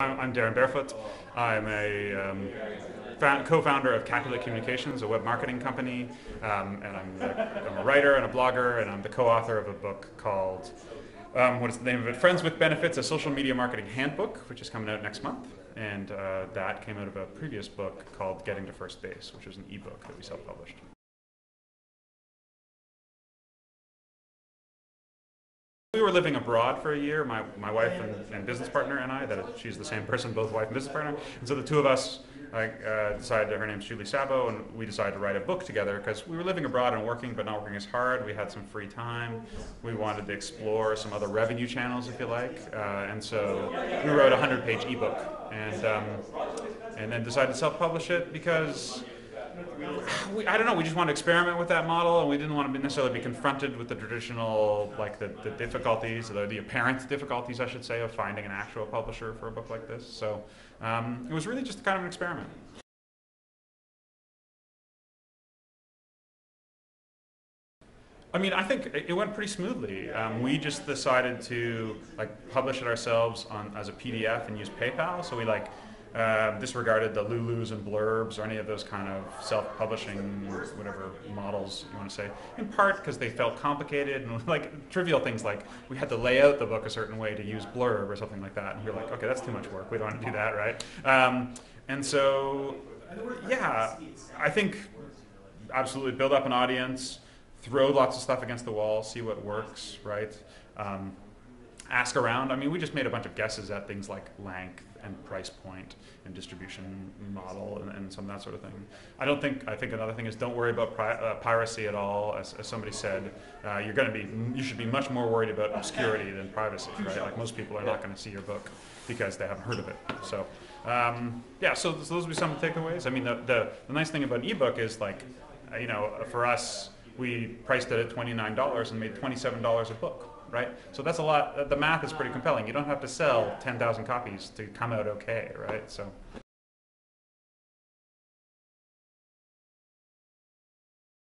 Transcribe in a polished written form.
I'm Darren Barefoot. I'm a co-founder of Capulet Communications, a web marketing company, and I'm a writer and a blogger, and I'm the co-author of a book called, what is the name of it? Friends with Benefits, a social media marketing handbook, which is coming out next month. And that came out of a previous book called Getting to First Base, which was an ebook that we self-published. We were living abroad for a year, my wife and business partner and I, she's the same person, both wife and business partner. And so the two of us decided, her name's Julie Sabo, and we decided to write a book together because we were living abroad and working, but not working as hard. We had some free time. We wanted to explore some other revenue channels, if you like. And so we wrote a 100-page ebook and then decided to self-publish it because I don't know, we just wanted to experiment with that model, and we didn't want to necessarily be confronted with the traditional, like the difficulties, the apparent difficulties, I should say, of finding an actual publisher for a book like this. So it was really just kind of an experiment. I mean, I think it went pretty smoothly. We just decided to publish it ourselves as a PDF and use PayPal. So we disregarded the Lulus and blurbs or any of those kind of self-publishing, whatever models you want to say. In part because they felt complicated and trivial things like we had to lay out the book a certain way to use blurb or something like that. And we were like, okay, that's too much work. We don't want to do that, right? And so, yeah, I think absolutely build up an audience. Throw lots of stuff against the wall, see what works, right? Ask around. I mean, we just made a bunch of guesses at things like length and price point and distribution model and some of that sort of thing. I think another thing is don't worry about piracy at all. As somebody said, you should be much more worried about obscurity than privacy, right? Like most people are not going to see your book because they haven't heard of it. So, yeah. So those would be some takeaways. I mean, the nice thing about ebook is for us, we priced it at $29 and made $27 a book, right? So that's a lot. The math is pretty compelling. You don't have to sell 10,000 copies to come out okay, right? So.